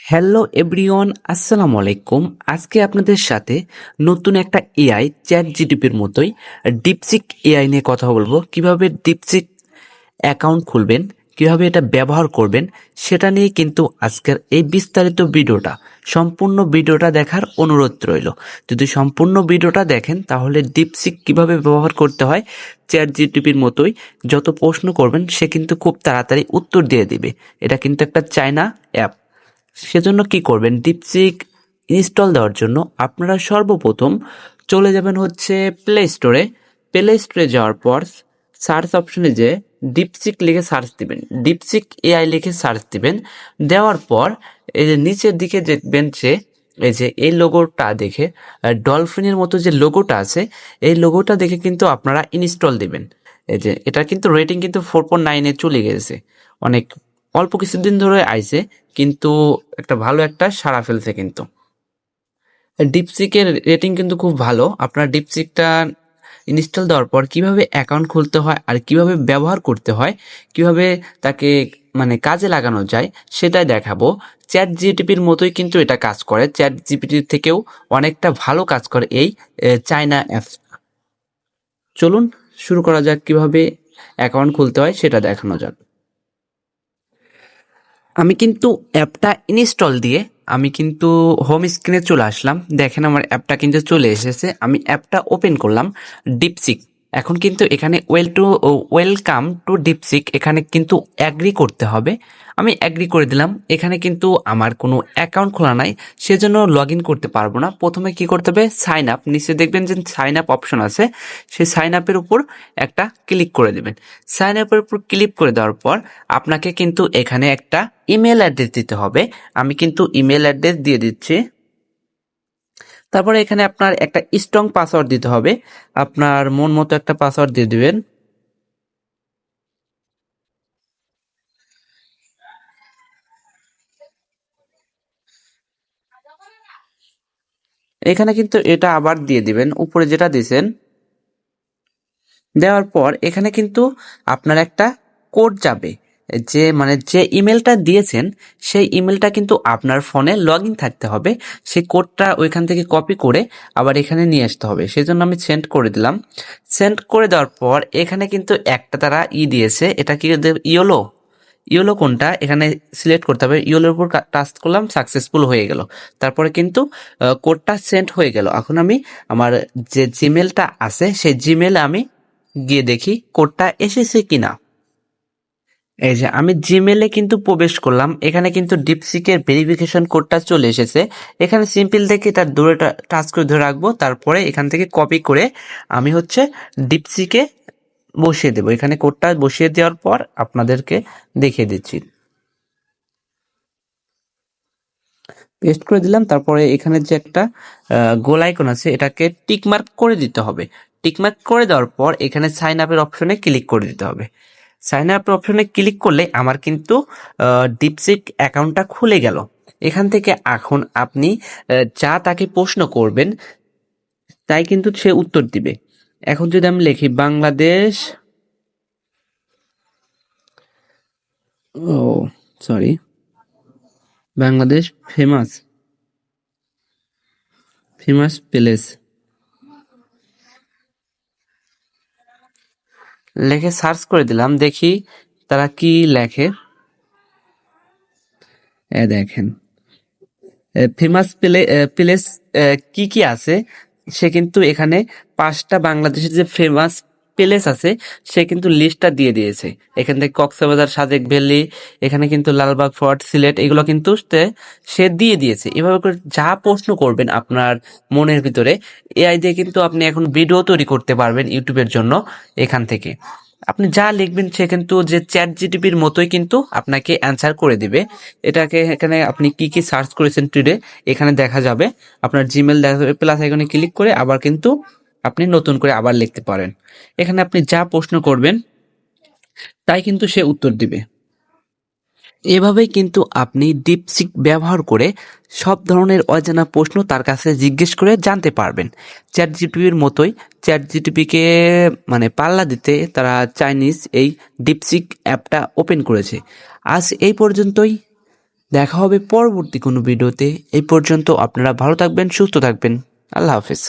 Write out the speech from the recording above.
Hello everyone, আসসালামু আলাইকুম। আজকে আপনাদের সাথে নতুন একটা এআই চ্যাট জিটিপির মতোই ডিপসিক এআই নিয়ে কথা বলবো। কিভাবে ডিপসিক অ্যাকাউন্ট খুলবেন, কিভাবে এটা ব্যবহার করবেন, সেটা নিয়ে কিন্তু আজকের এই বিস্তারিত ভিডিওটা। সম্পূর্ণ ভিডিওটা দেখার অনুরোধ রইল। যদি সম্পূর্ণ ভিডিওটা দেখেন তাহলে ডিপসিক কিভাবে ব্যবহার করতে হয় চ্যাট জিটিপির মতোই যত প্রশ্ন করবেন সে কিন্তু খুব তাড়াতাড়ি উত্তর দিয়ে দিবে। এটা কিন্তু একটা চায়না অ্যাপ। সেজন্য কি করবেন, ডিপসিক ইনস্টল দেওয়ার জন্য আপনারা সর্বপ্রথম চলে যাবেন হচ্ছে প্লে স্টোরে যাওয়ার পর সার্চ অপশনে যে ডিপসিক লিখে সার্চ দিবেন, ডিপসিক এআই লিখে সার্চ দিবেন। দেওয়ার পর এই যে নিচের দিকে দেখবেন যে এই যে এই লোগোটা দেখে ডলফিনের মতো যে লোগোটা আছে, এই লোগোটা দেখে কিন্তু আপনারা ইনস্টল দিবেন। এই যে এটা কিন্তু রেটিং কিন্তু 4.9-এ চলে গেছে, অনেক অল্প কিছুদিন ধরে আইছে, কিন্তু একটা ভালো একটা সাড়া ফেলছে। কিন্তু ডিপসিকের রেটিং কিন্তু খুব ভালো। আপনার ডিপসিকটা ইনস্টল দেওয়ার পর কিভাবে অ্যাকাউন্ট খুলতে হয় আর কিভাবে ব্যবহার করতে হয়, কিভাবে তাকে মানে কাজে লাগানো যায় সেটাই দেখাবো। চ্যাট জিটিপির মতোই কিন্তু এটা কাজ করে, চ্যাট জিপিটির থেকেও অনেকটা ভালো কাজ করে এই চায়না অ্যাপস। চলুন শুরু করা যাক, কিভাবে অ্যাকাউন্ট খুলতে হয় সেটা দেখানো যাক। আমি কিন্তু অ্যাপটা ইনস্টল দিয়ে আমি কিন্তু হোম স্ক্রিনে চলে আসলাম। দেখেন আমার অ্যাপটা কিন্তু চলে এসেছে। আমি অ্যাপটা ওপেন করলাম, ডিপসিক। এখন কিন্তু এখানে ওয়েলকাম টু ডিপসিক, এখানে কিন্তু অ্যাগ্রি করতে হবে। আমি অ্যাগ্রি করে দিলাম। এখানে কিন্তু আমার কোনো অ্যাকাউন্ট খোলা নাই, সেজন্য লগ ইন করতে পারবো না। প্রথমে কি করতে হবে, সাইন আপ, নিচে দেখবেন যে সাইন আপ অপশন আছে, সেই সাইন আপের উপর একটা ক্লিক করে দেবেন। সাইন আপের উপর ক্লিক করে দেওয়ার পর আপনাকে কিন্তু এখানে একটা ইমেল অ্যাড্রেস দিতে হবে। আমি কিন্তু ইমেল অ্যাড্রেস দিয়ে দিচ্ছি। তারপরে এখানে আপনার একটা স্ট্রং পাসওয়ার্ড দিতে হবে, আপনার মন মতো একটা পাসওয়ার্ড দিয়ে দিবেন। এখানে কিন্তু এটা আবার দিয়ে দিবেন উপরে যেটা দিয়েছেন। দেওয়ার পর এখানে কিন্তু আপনার একটা কোড যাবে, যে মানে যে ইমেলটা দিয়েছেন সেই ইমেলটা কিন্তু আপনার ফোনে লগ ইন থাকতে হবে। সেই কোডটা ওইখান থেকে কপি করে আবার এখানে নিয়ে আসতে হবে। সেই জন্য আমি সেন্ড করে দিলাম। সেন্ড করে দেওয়ার পর এখানে কিন্তু একটা তারা দিয়েছে, এটা কি ইয়োলো, ইয়োলো কোনটা এখানে সিলেক্ট করতে হবে। ইয়োলোর উপর টাচ করলাম, সাকসেসফুল হয়ে গেল। তারপরে কিন্তু কোডটা সেন্ড হয়ে গেল। এখন আমি আমার যে জিমেলটা আছে সেই জিমেলে আমি গিয়ে দেখি কোডটা এসেছে কিনা। এই যে আমি জিমেলে কিন্তু প্রবেশ করলাম, এখানে কিন্তু ডিপসিকের ভেরিফিকেশন কোডটা চলে এসেছে। এখানে সিম্পল দেখে তার দূরে টাচ করে ধরে রাখবো, তারপরে এখান থেকে কপি করে আমি হচ্ছে ডিপসিকে বসিয়ে দেবো। এখানে কোডটা বসিয়ে দেওয়ার পর আপনাদেরকে দেখিয়ে দিচ্ছি। পেস্ট করে দিলাম। তারপরে এখানে যে একটা গোল আইকন আছে এটাকে টিকমার্ক করে দিতে হবে। টিকমার্ক করে দেওয়ার পর এখানে সাইন আপের অপশনে ক্লিক করে দিতে হবে। সাইন আপ অপশনে ক্লিক করলে আমার কিন্তু ডিপসিক অ্যাকাউন্টটা খুলে গেল। এখান থেকে এখন আপনি যা তাকে প্রশ্ন করবেন তাই কিন্তু সে উত্তর দিবে। এখন যদি আমি লিখি Bangladesh, oh sorry, Bangladesh famous famous place লেখে সার্চ করে দিলাম, দেখি তারা কি লেখে। দেখেন ফেমাস প্লেস কি কি আছে। সে কিন্তু এখানে 5টা বাংলাদেশের যে ফেমাস প্লেস আছে সে কিন্তু লিস্টটা দিয়ে দিয়েছে। এখান থেকে কক্সবাজার, সাজেক ভ্যালি, এখানে কিন্তু লালবাগ ফোর্ট, সিলেট, এগুলো কিন্তু সে দিয়ে দিয়েছে। এভাবে করে যা প্রশ্ন করবেন আপনার মনের ভিতরে, এআই দিয়ে কিন্তু আপনি এখন ভিডিও তৈরি করতে পারবেন ইউটিউবের জন্য। এখান থেকে আপনি যা লিখবেন সে কিন্তু যে চ্যাট জিটিপির মতোই কিন্তু আপনাকে অ্যান্সার করে দিবে। এটাকে এখানে আপনি কি কি সার্চ করেছেন টুডে এখানে দেখা যাবে। আপনার জিমেল দেখা যাবে, প্লাস আইকনে ক্লিক করে আবার কিন্তু আপনি নতুন করে আবার লিখতে পারেন। এখানে আপনি যা প্রশ্ন করবেন তাই কিন্তু সে উত্তর দিবে। এভাবেই কিন্তু আপনি ডিপসিক ব্যবহার করে সব ধরনের অজানা প্রশ্ন তার কাছে জিজ্ঞেস করে জানতে পারবেন। চ্যাট জিটিপির মতোই চ্যাট জিটিপিকে মানে পাল্লা দিতে তারা চাইনিজ এই ডিপসিক অ্যাপটা ওপেন করেছে। আজ এই পর্যন্তই। দেখা হবে পরবর্তী কোনো ভিডিওতে। এই পর্যন্ত আপনারা ভালো থাকবেন, সুস্থ থাকবেন। আল্লাহ হাফেজ।